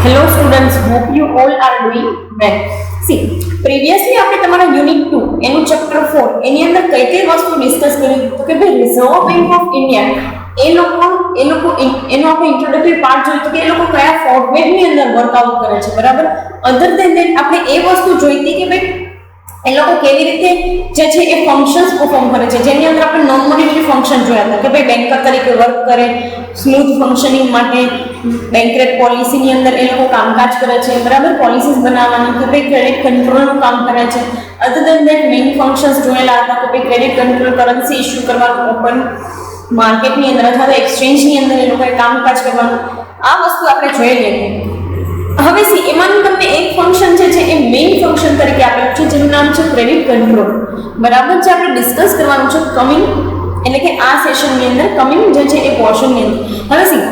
Hello students, hope you all are doing well. See, previously આપણે તમારા unit 2 એનું chapter 4 એની અંદર કઈ કઈ વસ્તુ ડિસ્કસ કરી તો કે ભાઈ રિઝર્વ બેંક ઓફ ઇન્ડિયા એનો આપણે ઇન્ટ્રોડક્ટરી પાર્ટ જોયું તો કે એ લોકો કયા ફોર્મેટ ની અંદર વર્કઆઉટ કરે છે, બરાબર. અધર દેન ધેટ આપણે એ વસ્તુ જોઈતી કે ભાઈ એ લોકો કેવી રીતે જે છે એ ફંક્શન્સ પરફોર્મ કરે છે, જેની અંદર આપણે નોન મોનેટરી ફંક્શન જોયા હતા કે ભાઈ બેન્કર તરીકે વર્ક કરે, સ્મૂથ ફંક્શનિંગ માટે બેંક રેટ પોલિસીની અંદર એ લોકો કામકાજ કરે છે, બરાબર. પોલિસીસ બનાવવાની કે ભાઈ ક્રેડિટ કંટ્રોલનું કામ કરે છે. અધર દેન ધેટ મેઇન ફંક્શન્સ જોયેલા હતા કે ભાઈ ક્રેડિટ કંટ્રોલ, કરન્સી ઇસ્યુ કરવાનું, ઓપન માર્કેટની અંદર અથવા તો એક્સચેન્જની અંદર એ લોકોએ કામકાજ કરવાનું, આ વસ્તુ આપણે જોયેલી હતી. હવે સી એમાંનું તમને એક ફંક્શન જે છે એ મેઇન ફંક્શન તરીકે આપેલું છે જેનું નામ છે ક્રેડિટ કંટ્રોલ, બરાબર. જે આપણે ડિસ્કસ કરવાનું છે કમિંગ એટલે કે આ સેશનની અંદર, કમિંગ જે છે એ પોર્શનની અંદર. હવે સી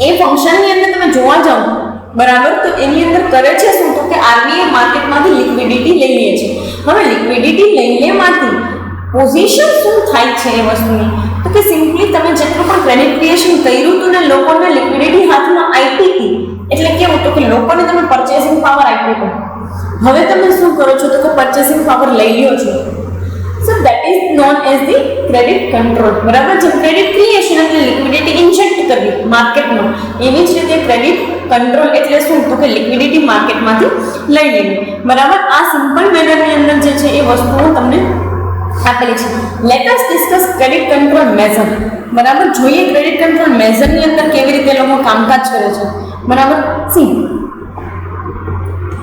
એ ફંક્શનની અંદર તમે જોવા જાઓ, બરાબર, તો એની અંદર કરે છે શું તો કે આરબીઆઈ માર્કેટમાંથી લિક્વિડિટી લઈ લે છે. હવે લિક્વિડિટી લઈ લેવાથી પોઝિશન શું થાય છે એ વસ્તુની તો કે સિમ્પલી તમે જેટલું પણ ક્રેડિટ ક્રિએશન કર્યું હતું ને લોકોને લિક્વિડિટી હાથમાં આપી હતી એટલે કેવું તો કે લોકોને તમે પરચેસિંગ પાવર આપ્યો હતો. હવે તમે શું કરો છો તો કે પરચેસિંગ પાવર લઈ લ્યો છો. So that is known as the credit control, બરાબર. જે ક્રેડિટ ક્રિએશન એટલે લિક્વિડિટી ઇન્જેક્ટ કરવી માર્કેટમાં, એવી જ રીતે ક્રેડિટ કંટ્રોલ એટલે શું તો કે લિક્વિડિટી માર્કેટમાંથી લઈ લેવી, બરાબર. આ સિમ્પલ મેનરની અંદર જે છે એ વસ્તુઓ તમને આપેલી છે. Late us discuss credit control measure, બરાબર. જોઈએ ક્રેડિટ કંટ્રોલ મેઝરની અંદર કેવી રીતે લોકો કામકાજ કરે છે, બરાબર. સી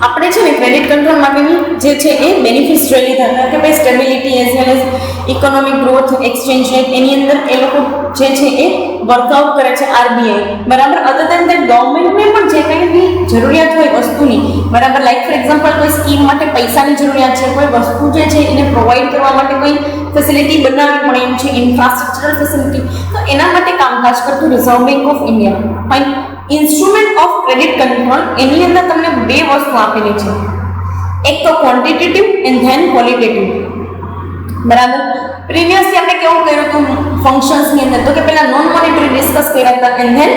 આપણે છે ને ક્રેડિટ કંટ્રોલ માટેની જે છે એ બેનિફિટ્સ જોઈ લીધા હતા કે ભાઈ stability as well as economic growth, exchange rate, એની અંદર એ લોકો જે છે એ વર્કઆઉટ કરે છે આરબીઆઈ, બરાબર. અધર દેન ધેટ ગવર્મેન્ટને પણ જે કંઈ બી જરૂરિયાત હોય વસ્તુની, બરાબર, લાઈક ફોર એક્ઝામ્પલ કોઈ સ્કીમ માટે પૈસાની જરૂરિયાત છે, કોઈ વસ્તુ જે છે એને પ્રોવાઈડ કરવા માટે કોઈ ફેસિલિટી બનાવવી પડે એમ છે, ઇન્ફ્રાસ્ટ્રક્ચરલ ફેસિલિટી, તો એના માટે કામકાજ કરતું Reserve Bank of India. Fine. Instrument of credit control એની અંદર તમને બે વસ્તુ આપેલી છે, એક તો ક્વોન્ટિટેટિવ એન્ડ ધેન ક્વોલિટેટિવ, બરાબર. પ્રીવિયસલી આપણે કેવું કર્યું હતું ફંક્શન્સની અંદર તો કે પહેલા નોન મોનેટરી ડિસ્કસ કર્યા હતા એન્ડ ધેન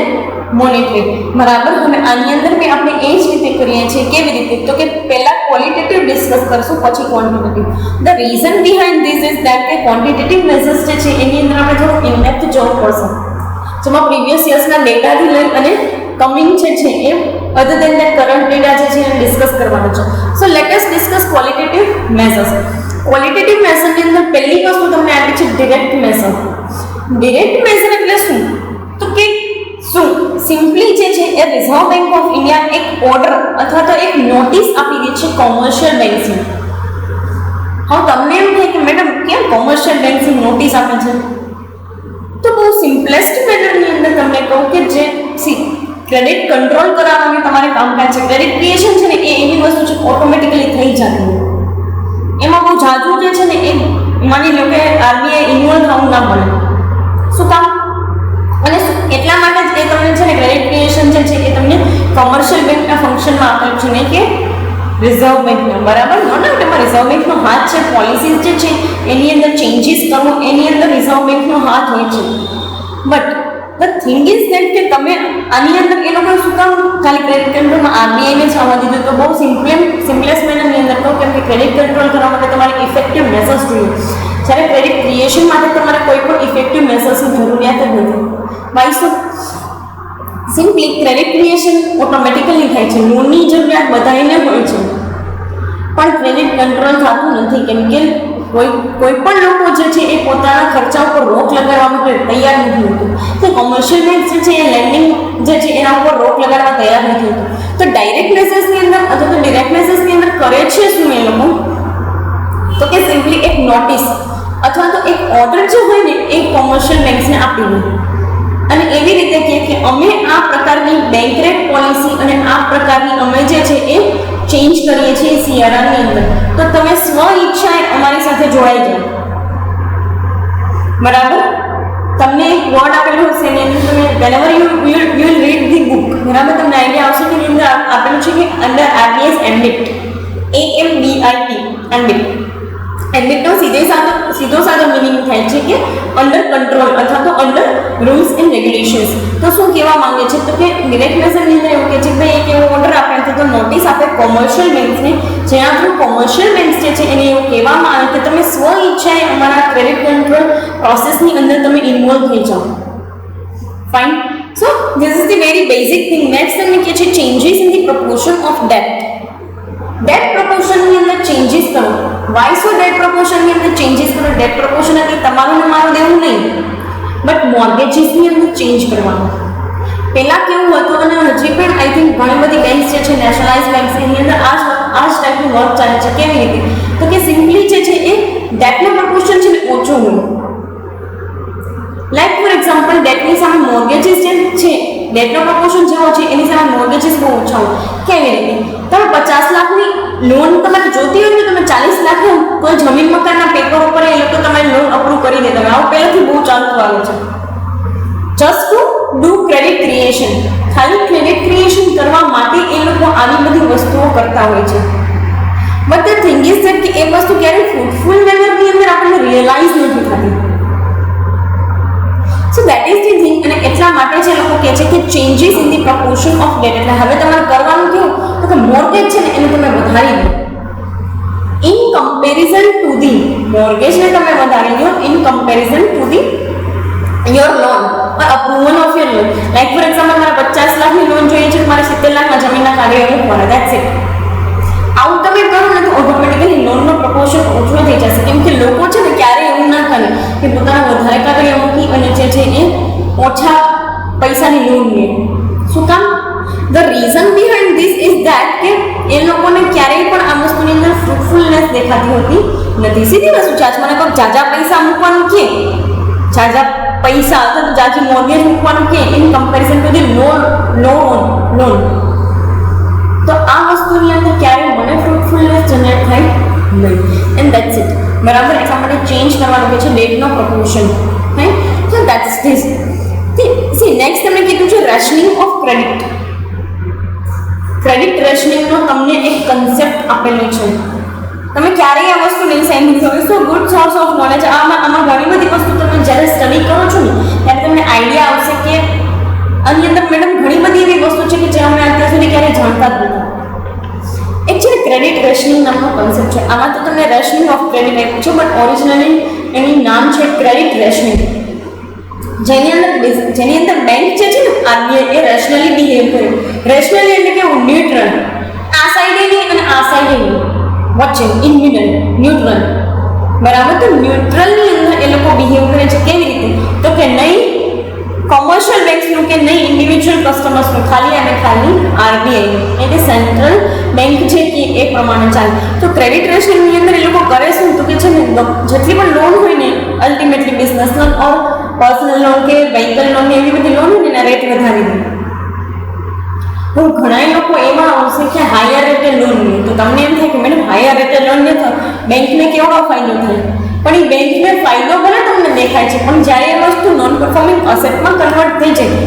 મોનેટરી, બરાબર. હવે આની અંદર બી આપણે એ જ રીતે કરીએ છીએ. કેવી રીતે તો કે પહેલા ક્વોલિટેટિવ ડિસ્કસ કરશું પછી quantitative. The reason behind this is that કે ક્વોન્ટિટેટિવ મેઝર્સ જે છે એની અંદર આપણે થોડું ઇનડેપ્થ જવું પડશે, જેમાં પ્રીવિયસ યર્સના ડેટાથી લઈ અને કમિંગ છે એ other than that current data જે છે એને ડિસ્કસ કરવાનું છે. So let us discuss qualitative measures. Qualitative મેઝરની અંદર પહેલી વસ્તુ તમને આપી છે ડિરેક્ટ મેઝર. ડિરેક્ટ મેઝર એટલે શું તો કે શું સિમ્પલી જે છે એ રિઝર્વ બેંક ઓફ ઇન્ડિયા એક ઓર્ડર અથવા તો એક નોટિસ આપી દે છે કોમર્શિયલ બેંક્સને. હવે તમને એમ થાય કે મેડમ કેમ કોમર્શિયલ બેંક્સની નોટિસ આપે છે, તો બહુ સિમ્પલેસ્ટ મેનરની અંદર તમને કહું કે જે ક્રેડિટ કંટ્રોલ કરાવવાની તમારે કામકાજ છે, ક્રેડિટ ક્રિએશન છે ને એ એવી વસ્તુ છે ઓટોમેટિકલી થઈ જતી હોય, એમાં બહુ જાજુ જે છે ને એ માની લો કે આરબીઆઈ ઇન્વોલ્વ થવું ના મળે. શું કામ? અને એટલા માટે જ એ તમને છે ને ક્રેડિટ ક્રિએશન જે છે એ તમને કોમર્શિયલ બેંકના ફંક્શનમાં આપેલું છે, નહીં કે રિઝર્વ બેંકના, બરાબર. નો ડાઉટ એમાં રિઝર્વ બેંકનો હાથ છે, પોલિસીસ જે છે એની અંદર ચેન્જીસ કરવો એની અંદર રિઝર્વ બેંકનો હાથ હોય છે. But the thing is that કે તમે આની અંદર એ લોકો શું કામ ખાલી ક્રેડિટ કંટ્રોલમાં આરબીઆઈને જ આવવા દીધું, તો બહુ સિમ્પલેસ્ટ મેનરની અંદર કહું કેમ કે ક્રેડિટ કંટ્રોલ કરવા માટે તમારે ઇફેક્ટિવ મેસર્સ જોઈએ, જ્યારે ક્રેડિટ ક્રિએશન માટે તમારે કોઈ પણ ઇફેક્ટિવ મેસર્સની જરૂરિયાત જ નથી. વાય શું? સિમ્પલી ક્રેડિટ ક્રિએશન ઓટોમેટિકલી થાય છે, લોનની જરૂરિયાત બધાને હોય છે, પણ ક્રેડિટ કંટ્રોલ થતું નથી કેમ કે કોઈ પણ લોકો જે છે એ પોતાના ખર્ચા ઉપર રોક લગાડવા માટે તૈયાર નથી હોતું. તો કોમર્શિયલ બેંક જે છે એ લેન્ડિંગ જે છે એના ઉપર રોક લગાડવા તૈયાર નથી હોતું. તો ડાયરેક્ટ મેસેજની અંદર અથવા તો ડિરેક્ટ મેસેજની અંદર કરે છે શું એ લોકો તો કે સિમ્પલી એક નોટિસ અથવા તો એક ઓર્ડર જે હોય ને એ કોમર્શિયલ બેંક્સને આપી દે અને એવી રીતે કહે કે અમે આ પ્રકારની બેંક રેટ પોલિસી અને આ પ્રકારની અમે જે છે એ ચેન્જ કરીએ છીએ સીઆરઆરની અંદર, તો તમે સ્વ ઈચ્છાએ અમારી સાથે જોડાઈ જાઓ, બરાબર. તમને એક વર્ડ આપેલું હશે ને તમે whenever you will read the book, બરાબર, તમને આઈડિયા આવશે કે એની અંદર આપેલું છે કે અંડર આરબીઆઈ એમ્બિટ, AMBIT એમ્બિટ એડમિટનો સીધો સાદો મિનિંગ થાય છે કે અંડર કંટ્રોલ અથવા તો અંડર રૂલ્સ એન્ડ રેગ્યુલેશન્સ. તો શું કહેવા માંગે છે તો કે ડિરેક્ટનેસની અંદર એવું કે છે ભાઈ એક એવો ઓર્ડર આપે તો નોટિસ આપે કોમર્શિયલ બેંક્સને, જેના થ્રુ કોમર્શિયલ બેંક્સ જે છે એને એવું કહેવામાં આવે કે તમે સ્વ ઈચ્છાએ અમારા ક્રેડિટ કંટ્રોલ પ્રોસેસની અંદર તમે ઇન્વોલ્વ થઈ જાઓ. Fine. So this is the very basic thing. Next તમને કહે છે changes in the proportion of debt. Debt પ્રપોર્શનની અંદર ચેન્જીસ કરો. વાય સો ડેટ પ્રપોર્શનની અંદર ચેન્જીસ કરો? ડેટ પ્રપોર્શન એટલે તમારું ને મારું દેવું નહીં, બટ મોર્ગેજીસની અંદર ચેન્જ કરવાનું. પહેલાં કેવું હતું અને હજી પણ આઈ થિંક ઘણી બધી બેંક્સ જે છે નેશનલાઇઝ બેંક્સ એની અંદર આ જ ટાઈપનું વર્ક ચાલે છે. કેવી રીતે? તો કે સિમ્પલી જે છે એ ડેટનો પ્રપોર્શન છે ને ઓછો હોય. લાઈક ફોર એક્ઝામ્પલ ડેટની સામે મોર્ગેજીસ જે છે, ડેટનો પ્રપોર્શન જેવો છે એની સામે મોર્ગેજીસ બહુ ઓછા હોય. કેવી રીતે? તમે 50 લાખની લોન તમારે જોતી હોય તો તમે 40 લાખ કોઈ જમીન મકાનના પેપર ઉપર એ લોકો તમારી લોન અપ્રૂવ કરી દે. તમે આવું પહેલાંથી બહુ ચાલતું આવે છે. Just to do credit creation. ખાલી ક્રેડિટ ક્રિએશન કરવા માટે એ લોકો આવી બધી વસ્તુઓ કરતા હોય છે. But the thing is that કે એ વસ્તુ ક્યારે ફ્રૂટફુલ મેનરની અંદર આપણને રિયલાઇઝ નથી થતી. So that is the thing. અને એટલા માટે જે લોકો કહે છે કે changes in the proportion of date. એટલે હવે તમારે કરવાનું કેવું તો કે મોર્ગેજ છે ને એને તમે વધારી દો ઇન કમ્પેરિઝન ટુ ધી મોર્ગેજને તમે વધારી દો in comparison to the your loan or approval of your loan. Like for example મારે 50 લાખની લોન જોઈએ છે, મારે 70 લાખના જમીનના કાગળિયા મૂકવાના. That's it. આવું તમે કરો ને તો ઓટોમેટિકલી લોનનો પ્રપોર્શન ઓછો થઈ જશે. કેમ કે લોકો છે ને ક્યારેય એવું ના કરે કે પોતાના વધારે કાગળિયા મૂકી અને જે છે એ ઓછા પૈસાની લોન લે. શું કામ? The reason behind this is that કે એ લોકોને ક્યારેય પણ આ વસ્તુની અંદર ફ્રૂટફુલનેસ દેખાતી હોતી નથી. સીધી વસ્તુ છે. આજ મને કોઈ જાજા પૈસા મૂકવાનું કે જાજા પૈસા અથવા જાજી મોર્ગેજ મૂકવાનું કે in comparison to the loan, તો આ વસ્તુની અંદર ક્યારેય મને ફ્રૂટફુલનેસ જનરેટ થાય નહીં. And that's it. બરાબર. એટલા માટે ચેન્જ કરવાનું કે છે ડેટનો પ્રપોર્શન. Right. So that's this. See next તમને કીધું છે રેશનિંગ ઓફ ક્રેડિટ. ક્રેડિટ રેશનિંગનો તમને એક કન્સેપ્ટ આપેલો છે. તમે ક્યારેય આ વસ્તુ નહીં સાંભળી હોય. સો ગુડ સોર્સ ઓફ નોલેજ. આમાં ઘણી બધી વસ્તુ તમે જ્યારે સ્ટડી કરો છો ને ત્યારે તમને આઈડિયા આવશે કે આની અંદર મેડમ ઘણી બધી એવી વસ્તુ છે કે જે અમે અત્યાર સુધી ક્યારેય જાણતા જ નથી. એકચ્યુઅલી ક્રેડિટ રેશનિંગ નામનો કન્સેપ્ટ છે. આમાં તો તમને રેશનિંગ ઓફ ક્રેડિટ આપ્યું છે, બટ ઓરિજિનલી એની નામ છે ક્રેડિટ રેશનિંગ. જેની અંદર બેંક જે છે ને આરબીઆઈ એ રેશનલી બિહેવ કરે. રેશનલી એટલે કેવું? ન્યુટ્રલ. આ સાઈડે નહીં અને આ સાઈડે નહીં, વચ્ચે ઇન મિડલ, ન્યુટ્રલ. બરાબર. તો ન્યુટ્રલની અંદર એ લોકો બિહેવ કરે છે. કેવી રીતે? તો કે નહીં કોમર્શિયલ બેંક્સનું કે નહીં ઇન્ડિવિજ્યુઅલ કસ્ટમર્સનું, ખાલી અને ખાલી આરબીઆઈ એટલે સેન્ટ્રલ બેંક છે કે એ પ્રમાણે ચાલે. તો ક્રેડિટ રેશનિંગની અંદર એ લોકો કરે શું તો કે છે ને જેટલી પણ લોન હોય ને અલ્ટિમેટલી બિઝનેસ લોન ઓર પર્સનલ લોન કે વ્હીકલ લોન એવી બધી લોન હોય ને એના રેટ વધારી દે. હું ઘણા લોકો એવા આવશે કે હાયર રેટે લોન લે. તો તમને એમ થાય કે મેડમ હાયર રેટે લોન લે તો બેંકને કેવો ફાયદો થાય? પણ એ બેંકને ફાયદો ભલે તમને દેખાય છે, પણ જ્યારે એ વસ્તુ નોન પરફોર્મિંગ અસેટમાં કન્વર્ટ થઈ જાય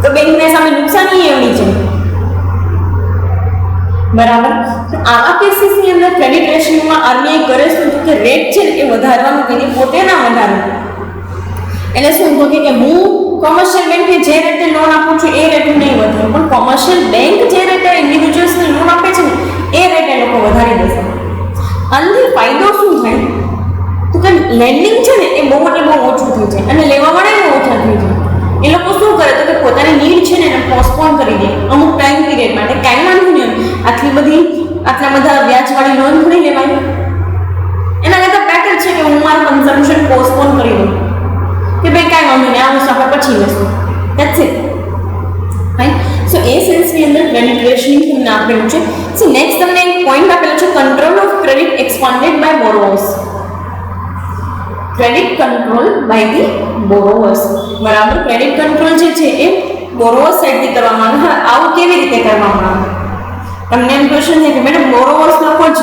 તો બેંકને સામે નુકસાની એવડી છે. બરાબર. તો આવા કેસીસની અંદર ક્રેડિટ રેશનિંગમાં આરબીઆઈ કરે શું કે રેટ છે ને એ વધારવાનું કહે, પોતે ના વધારે. એટલે શું કહે કે હું કોમર્શિયલ બેંકને જે રેટે લોન આપું છું એ રેટ નહીં વધારું, પણ કોમર્શિયલ બેંક જે રેટે ઇન્ડિવિજ્યુઅલ્સને લોન આપે છે ને એ રેટે લોકો વધારી દેશે. આનાથી ફાયદો શું થાય તો કે લેન્ડિંગ છે ને એ બહુ એટલે બહુ ઓછું થઈ જાય અને લેવાવાળા એ ઓછા થઈ જાય. એ લોકો શું કરે તો કે પોતાની નીડ છે ને એને પોસ્ટપોન કરી દે અમુક ટાઈમ પીરિયડ માટે. કાંઈ વાંધો નહીં, આટલા બધા વ્યાજવાળી લોન થોડી લેવાય. એના કરતાં બેટર છે કે હું મારું કન્ઝમ્પશન પોસ્ટપોન કરી દઉં કે ભાઈ કાંઈ વાંધો નહીં, આ વસ્તુ આપણે પછી લેશું. That's it. રાઈટ. સો એ સેન્સની અંદર ક્રેડિટ રેશનિંગ તમને આપેલું છે. સો નેક્સ્ટ તમને એક પોઈન્ટ આપેલો છે control of credit expanded by borrowers. Credit control by the borrowers. બરાબર. ક્રેડિટ કંટ્રોલ જે છે એ બોરોવર્સ સાઈડથી કરવામાં આવે. આવું કેવી રીતે કરવામાં આવે? તમને એમ ક્વેશ્ચન છે કે મેડમ બોરોવર્સ લોકો જ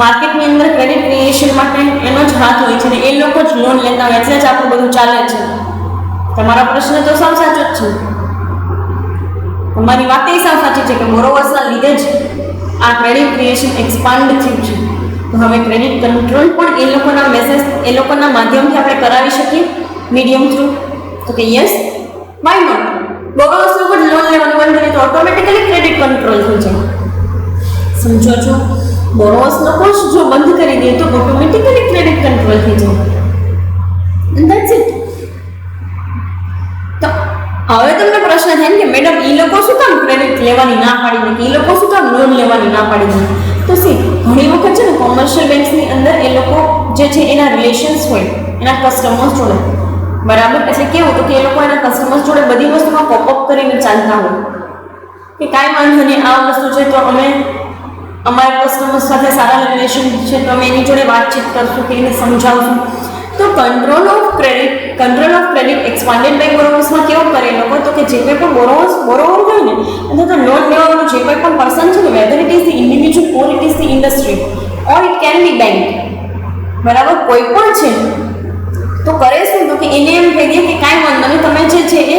માર્કેટની અંદર ક્રેડિટ ક્રિએશન માટે એનો જ હાથ હોય છે ને એ લોકો જ લોન લેતા હોય એટલે જ આપણું બધું ચાલે છે. તમારા પ્રશ્ન તો સાવ સાચો જ છે. તમારી વાત એ સાવ સાચી છે કે બોરોવર્સના લીધે જ આ ક્રેડિટ ક્રિએશન એક્સપાન્ડ થયું છે. તો હવે ક્રેડિટ કંટ્રોલ પણ એ લોકોના મેસેજ એ લોકોના માધ્યમથી આપણે કરાવી શકીએ મીડિયમ થ્રુ. તો કે યસ, વાય નોટ. બોરોવર્સ લોકો લોન લેવાનું બંધ કરે તો ઓટોમેટિકલી ક્રેડિટ કંટ્રોલ થઈ જાય. સમજો છો? બોરોવર્સ લોકો જો બંધ કરી દે તો ઓટોમેટિકલી ક્રેડિટ કંટ્રોલ થઈ જાય. And that's it. તો હવે તમને પ્રશ્ન થાય કે મેડમ એ લોકો શું કામ ક્રેડિટ લેવાની ના પાડી દે, એ લોકો શું કામ લોન લેવાની ના પાડી દે? તો ઘણી વખત છે ને કોમર્શિયલ બેંક્સની અંદર એ લોકો જે છે એના રિલેશન્સ હોય એના કસ્ટમર્સ જોડે, બરાબર? એટલે કેવું તો કે એ લોકો એના કસ્ટમર્સ જોડે બધી વસ્તુમાં પોપઅપ કરીને ચાલતા હોય કે કાંઈ વાંધો નહીં, આ વસ્તુ છે તો અમે અમારા કસ્ટમર્સ સાથે સારા રિલેશન છે તો અમે એની જોડે વાતચીત કરશું કે એને સમજાવશું. તો control of credit expanded by બોરોવર્સમાં કેવું કરે લોકો તો કે જે કોઈ પણ બોરોવર હોય ને અથવા તો લોન લેવાનું જે કોઈ પણ પર્સન છે ને, weather it is the individual or it is the industry or it can be bank, બરાબર? કોઈ પણ છે તો કરે શું તો કે એને એમ કહી દે કે કાંઈ વાંધો નહીં, તમે જે છે એ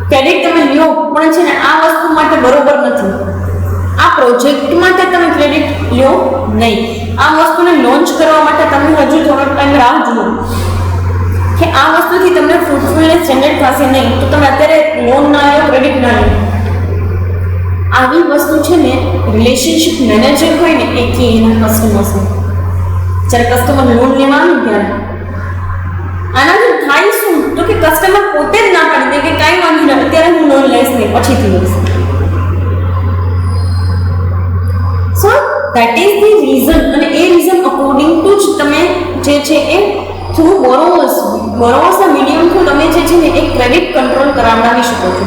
ક્રેડિટ તમે લ્યો પણ છે ને આ વસ્તુ માટે બરોબર નથી, આ પ્રોજેક્ટ માટે તમે ક્રેડિટ લ્યો નહીં, આ વસ્તુને લોન્ચ કરવા માટે તમે હજુ થોડો ટાઈમ રાહ જુઓ કે આ વસ્તુથી તમને ફ્રૂટફુલનેસ જનરેટ થશે નહીં, તો તમે અત્યારે લોન ના લો, ક્રેડિટ ના લો. આવી વસ્તુ છે ને રિલેશનશિપ મેનેજર હોય ને એ કે એના કસ્ટમર્સને જ્યારે કસ્ટમર લોન લેવાનું ત્યારે આનાથી થાય શું તો કે કસ્ટમર પોતે જ ના પાડી દે કે કાંઈ વાંધો નહીં, અત્યારે હું લોન લઈશ નહીં, પછીથી લઈશ. So that is the reason, અને એ રીઝન અકોર્ડિંગ ટુ જ તમે જે છે એ થ્રુ બોરોવર્સના મીડિયમ થ્રુ તમે જે છે ને એ ક્રેડિટ કંટ્રોલ કરાવડાવી શકો છો.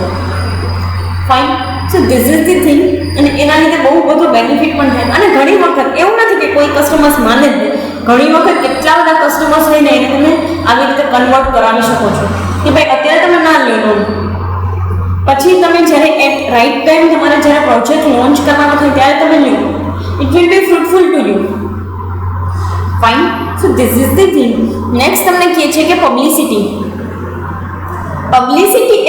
Fine. So this is the thing, અને એના લીધે બહુ બધો બેનિફિટ પણ થાય. અને ઘણી વખત એવું નથી કે કોઈ કસ્ટમર્સ માને જ નહીં, ઘણી વખત કેટલા બધા કસ્ટમર્સ હોય ને એને તમે આવી રીતે કન્વર્ટ કરાવી શકો છો કે ભાઈ અત્યારે તમે ના લો લોન, પછી તમે જ્યારે એટ રાઈટ ટાઈમ તમારે જ્યારે પ્રોજેક્ટ લોન્ચ કરવાનો થાય ત્યારે તમે લો, it will be fruitful to you. Fine. So this is the thing. Next તમને કહે છે કે પબ્લિસિટી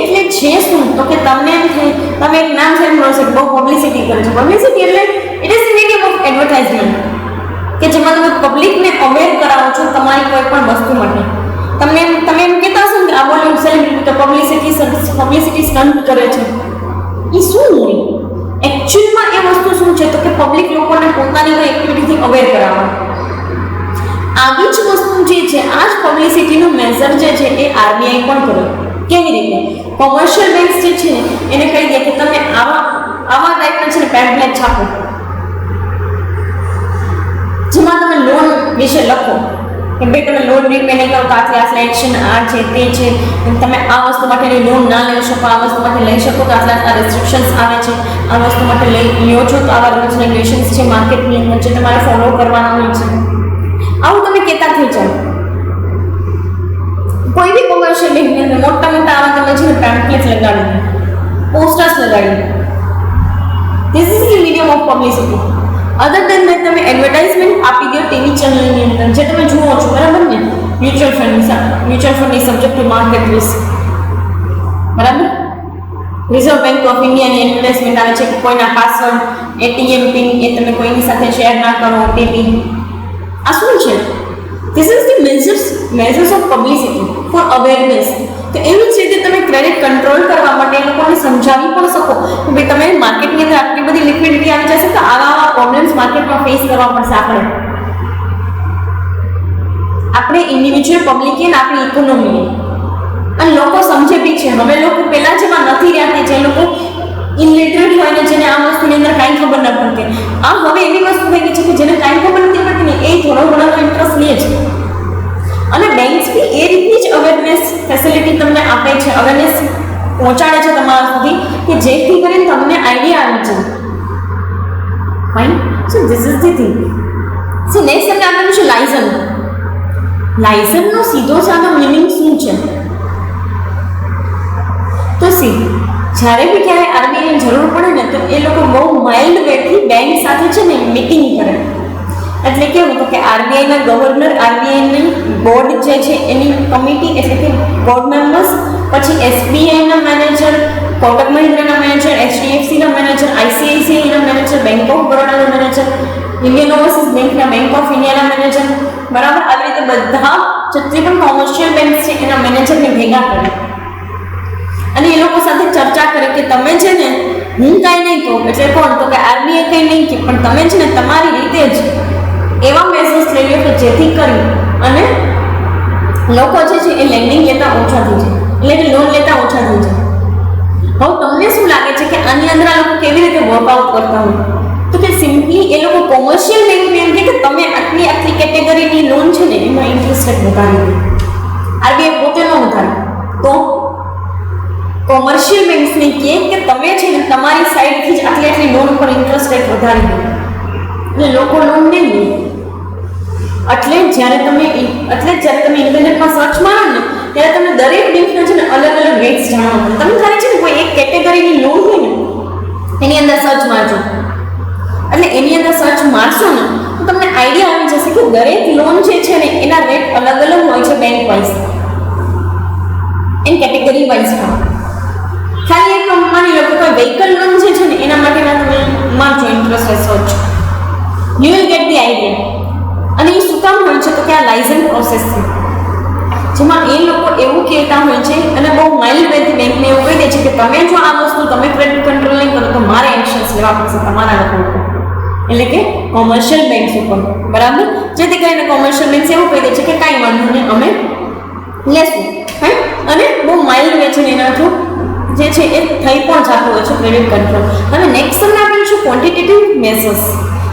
એટલે છે શું તો કે તમને એમ થાય, તમે એક નામ સાંભળો છો બહુ પબ્લિસિટી કરે છે. પબ્લિસિટી એટલે it is medium of advertisement કે જેમાં તમે પબ્લિકને અવેર કરાવો છો તમારી કોઈ પણ વસ્તુ માટે. તમે એમ કહેતા હશો ને આ બોલિવૂડ સેલિબ્રિટી તો પબ્લિસિટી સ્ટન્ટ કરે છે, એ શું હોય એકચ્યુઅલમાં? એ વસ્તુ શું છે તો કે પબ્લિક લોકોને પોતાની કોઈ એક્ટિવિટીથી અવેર કરાવવા. આવી જ વસ્તુ જે છે આ જ પબ્લિસિટીનું મેઝર જે છે એ આરબીઆઈ પણ કરે. કેવી રીતે? કોમર્શિયલ બેંક્સ જે છે એને કહી દે કે તમે આવા ટાઈપના છે ને પેમ્પલેટ છાપો જેમાં તમે લોન વિશે લખો કે ભાઈ તમે લોન રીપે નહીં કરો તો આટલા એક્શન આ છે તે છે, તમે આ વસ્તુ માટેની લોન ના લઈ શકો, આ વસ્તુ માટે લઈ શકો તો આટલા રેસ્ટ્રિક્શન્સ આવે છે, આ વસ્તુ માટે લ્યો છો તો આવા રૂલ્સ રેગ્યુલેશન્સ છે માર્કેટની અંદર જે તમારે ફોલો કરવાના હોય છે. આવું તમે કહેતા થઈ જાઓ. કોઈ બી કોમર્શિયલ બેંકની અંદર મોટા આવા તમે છે ને પેમ્પલેટ લગાડી દો, પોસ્ટર્સ લગાડી દો. This is the medium of publicity. Other than that તમે એડવર્ટાઇઝમેન્ટ આપી દો ટીવી ચેનલની અંદર જે તમે જુઓ છો, બરાબર ને? Mutual fund is subject to market risk, બરાબર? રિઝર્વ બેંક ઓફ ઇન્ડિયાની એડવર્ટાઇઝમેન્ટ આવે છે કે કોઈના પાસવર્ડ, એટીએમ પિન એ તમે કોઈની સાથે શેર ના કરો, ઓટીપી. આ શું છે? This is the measures of publicity for awareness. તો એવી જ રીતે તમે ક્રેડિટ કંટ્રોલ કરવા માટે એ લોકોને સમજાવી પણ શકો કે ભાઈ તમે માર્કેટની અંદર આટલી બધી લિક્વિડિટી આવી જશે તો આવા પ્રોબ્લેમ્સ માર્કેટમાં ફેસ કરવા પડશે. આપણે ઇન્ડિવિજ્યુઅલ પબ્લિકે અને આપણી ઇકોનોમીએ, અને લોકો સમજે બી છે. હવે લોકો પહેલાં જેવા નથી રહ્યા જે લોકો ઇલિટરેટ હોય ને જેને આ વસ્તુની અંદર કાંઈ ખબર ન પડતી. આ હવે એવી વસ્તુ થઈ ગઈ છે કે જેને કાંઈ ખબર નથી પડતી ને એ થોડો ઘણો ઇન્ટરેસ્ટ લે છે. અને બેંક્સ બી એ રીતની જ અવેરનેસ ફેસિલિટી તમને આપે છે, અવેરનેસ પહોંચાડે છે તમારા સુધી કે જેથી કરીને તમને આઈડિયા આવી જાય. Fine. So this is the thing. So next તમને આપેલું છે લાયસન્સ. લાયસન્સનો સીધો સાદો મિનિંગ શું છે? તો જ્યારે બી ક્યારે આરબીઆઈની જરૂર પડે ને તો એ લોકો બહુ માઇલ્ડ વેથી બેંક સાથે છે ને મીટિંગ કરે. એટલે કેવું કે આરબીઆઈના ગવર્નર, આરબીઆઈની બોર્ડ જે છે એની કમિટી એટલે કે બોર્ડ મેમ્બર્સ, પછી એસબીઆઈના મેનેજર, કોટક મહિન્દ્રાના મેનેજર, એચડીએફસીના મેનેજર, આઈસીઆઈસીઆઈના મેનેજર, બેંક ઓફ બરોડાના મેનેજર, ઇન્ડિયન ઓવરસીઝ બેંકના, બેંક ઓફ ઇન્ડિયાના મેનેજર, બરાબર. આવી રીતે બધા જેટલી પણ કોમર્શિયલ બેંક છે એના મેનેજરને ભેગા કરે અને એ લોકો સાથે ચર્ચા કરે કે તમે છે ને, હું કાંઈ નહીં કહું, એટલે કોણ તો કે આરબીઆઈ કંઈ નહીં કહે, પણ તમે છે ને તમારી રીતે જ એવા મેસેજ લઈ લો કે જેથી કરી અને લોકો જે છે એ લેન્ડિંગ લેતા ઓછા થઈ જાય, એટલે કે લોન લેતા ઓછા થઈ જાય. હવે તમને શું લાગે છે કે આની અંદર આ લોકો કેવી રીતે વર્કઆઉટ કરતા હોય? તો કે સિમ્પલી એ લોકો કોમર્શિયલ બેંકને એમ કે તમે આટલી કેટેગરીની લોન છે ને એમાં ઇન્ટરેસ્ટ રેટ વધારી દો. આરબીઆઈ પોતે ન વધારે તો કોમર્શિયલ બેંક્સને કહે કે તમે છે ને તમારી સાઈડથી જ આટલી લોન પર ઇન્ટરેસ્ટ રેટ વધારી દો, એટલે લોકો લોન નહીં લે. એટલે જ્યારે તમે ઇન્ટરનેટમાં સર્ચ મારો ને ત્યારે તમને દરેક બેંકના છે ને અલગ અલગ રેટ્સ જાણવા મળે. તમે ખાલી છે ને કોઈ એક કેટેગરીની લોન હોય ને એની અંદર સર્ચ મારજો, એટલે એની અંદર સર્ચ મારશો ને તો તમને આઈડિયા આવી જશે કે દરેક લોન જે છે ને એના રેટ અલગ અલગ હોય છે બેંક વાઇઝ, એની કેટેગરી વાઇઝ. ખાલી એક માની લો કે કોઈ વ્હીકલ લોન જે છે ને એના માટેના તમે મારજો interest rate search, you will get the idea. અને એ શું કામ હોય છે તો કે આ લાઇસન્સ પ્રોસેસ છે, જેમાં એ લોકો એવું કહેતા હોય છે અને બહુ માઇલ્ડ વેથી બેંકને એવું કહી દે છે કે તમે જો આ વસ્તુ તમે ક્રેડિટ કંટ્રોલ નહીં કરો તો મારે એક્શન્સ લેવા પડશે તમારા લોકો ઉપર, એટલે કે કોમર્શિયલ બેંક્સ ઉપર, બરાબર. જેથી કરીને કોમર્શિયલ બેંક્સ એવું કહી દે છે કે કાંઈ વાંધો નહીં અમે લેશું, હે. અને બહુ માઇલ્ડ વે છે એના થ્રુ જે છે એ થઈ પણ જતું હોય છે ક્રેડિટ કંટ્રોલ. હવે નેક્સ્ટ તમને આપીશું ક્વોન્ટિટેટિવ મેઝર્સ,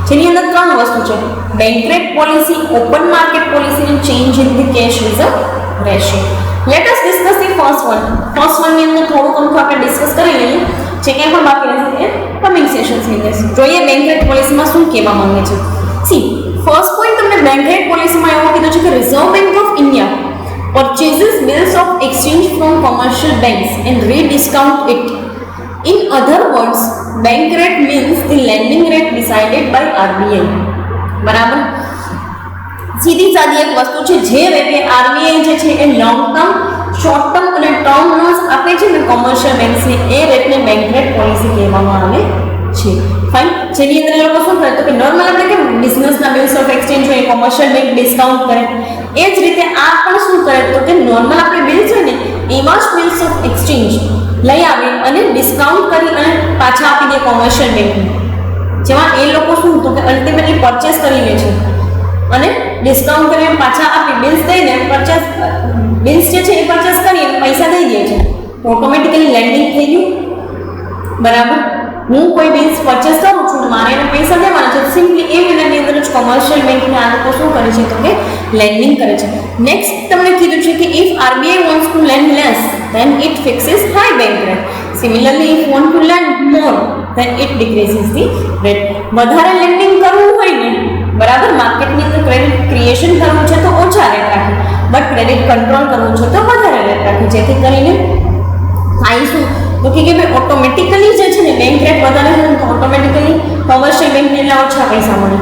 જેની અંદર 3 વસ્તુ છે: bank rate policy, open market policy અને change in the cash reserve ratio. Let us discuss the first one. First વનની અંદર થોડું ઘણું આપણે ડિસ્કસ કરી લઈએ, જે કંઈ પણ બાકી રહેશે એ કમિંગ સેશન્સની અંદર જોઈએ બેંક રેટ પોલિસીમાં શું કહેવા માંગે છે. સી, ફર્સ્ટ પોઈન્ટ તમને બેંક રેટ પોલિસીમાં એવું કીધું છે કે reserve Bank of India purchases bills of exchange from commercial banks and rediscount it. In other words, bank rate means the lending rate decided by RBI. બરાબર. સીધી સાદી એક વસ્તુ છે જે રેટે આરબીઆઈ જે છે એ લોંગ ટર્મ, શોર્ટ ટર્મ અને ટર્મ લોન્સ આપે છે ને કોમર્શિયલ બેંક્સને, એ રેટને બેંક રેટ પોલિસી કહેવામાં આવે છે. ફાઇન. જેની અંદર એ લોકો શું કરે તો કે નોર્મલ આપણે કે બિઝનેસના બિલ્સ ઓફ એક્સચેન્જ હોય કોમર્શિયલ બેંક ડિસ્કાઉન્ટ કરે, એ જ રીતે આ પણ શું કરે તો કે નોર્મલ આપણે બિલ્સ હોય ને એવા જ બિલ્સ ઓફ એક્સચેન્જ લઈ આવે અને ડિસ્કાઉન્ટ કરી અને પાછા આપી દે કોમર્શિયલ બેંકને, જેમાં એ લોકો શું તો કે અલ્ટિમેટલી પરચેસ કરી લે છે અને ડિસ્કાઉન્ટ કરીને પાછા આપી બિલ્સ દઈને બિલ્સ જે છે એ પરચેસ કરી પૈસા દઈ દે છે, ઓટોમેટિકલી લેન્ડિંગ થઈ ગયું. બરાબર. હું કોઈ બિલ્સ પરચેસ કરું છું ને મારે એને પૈસા દેવાના છે, સિમ્પલી એ મહિનાની અંદર જ કોમર્શિયલ બેંકને આ લોકો શું કરે છે તો કે લેન્ડિંગ કરે છે. નેક્સ્ટ તમને કીધું છે કે if RBI wants to lend less then it fixes high bank rate. Similarly, if want to lend more then it decreases the rate. વધારે લેન્ડિંગ કરવું હોય ને, બરાબર, માર્કેટની અંદર ક્રેડિટ ક્રિએશન કરવું છે તો ઓછા રેટ રાખે, બટ ક્રેડિટ કંટ્રોલ કરવું છે તો વધારે રેટ રાખે, જેથી કરીને થાય શું તો કે ભાઈ ઓટોમેટિકલી જે છે ને બેંક રેટ વધારે છે તો ઓટોમેટિકલી કોમર્શિયલ બેંકને એટલે ઓછા પૈસા મળે,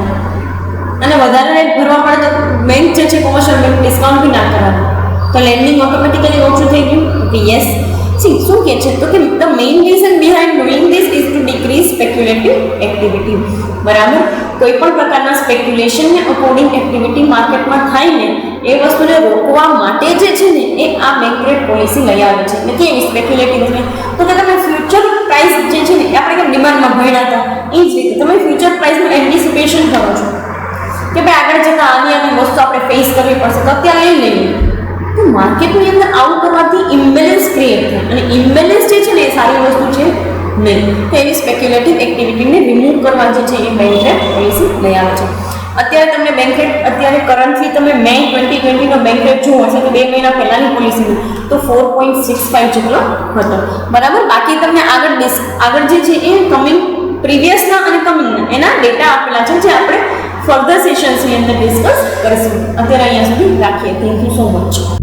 અને વધારે રેટ ભરવા પડે તો બેંક જે છે કોમર્શિયલ બેંક ડિસ્કાઉન્ટ બી ના કરવાનું, તો લેન્ડિંગ ઓટોમેટિકલી ઓછું થઈ ગયું. Okay, yes. સી, શું કહે છે તો કે the main reason behind doing this is to decrease speculative activity. બરાબર. કોઈ પણ પ્રકારના સ્પેક્યુલેશનને અકોર્ડિંગ એક્ટિવિટી માર્કેટમાં થાય ને એ વસ્તુને રોકવા માટે જે છે ને એ આ બેંક રેટ પોલિસી લઈ આવે છે. એટલે કેવી સ્પેક્યુલેટિવ છે તો કે તમે ફ્યુચર પ્રાઇસ જે છે ને આપણે કેમ ડિમાન્ડમાં ભણ્યા હતા એ જ રીતે તમે ફ્યુચર પ્રાઇસનું એન્ટિસિપેશન કરો છો કે ભાઈ આગળ જતાં આની વસ્તુ આપણે ફેસ કરવી પડશે તો અત્યારે લઈ લઈએ. તો માર્કેટની અંદર આવું કરવાથી ઇમ્બેલેન્સ ક્રિએટ થાય, અને ઇમ્બેલેન્સ જે છે ને એ સારી વસ્તુ છે નહીં. તો એવી સ્પેક્યુલેટિવ એક્ટિવિટીને રિમૂવ કરવા જે છે એ બેંક રેટ પોલિસી લઈ આવે છે. અત્યારે તમને બેંક રેટ અત્યારે કરન્ટલી તમે મે 2020નો બેંક રેટ જોવો હશે તો 2 મહિના પહેલાંની પોલિસીનો તો 4.65 જેટલો હતો. બરાબર. બાકી તમને આગળ જે છે એ કમિંગ પ્રીવિયસના અને કમિંગના એના ડેટા આપેલા છે, જે આપણે ફર્ધર સેશન્સની અંદર ડિસ્કસ કરીશું. અત્યારે અહીંયા સુધી રાખીએ. Thank you so much.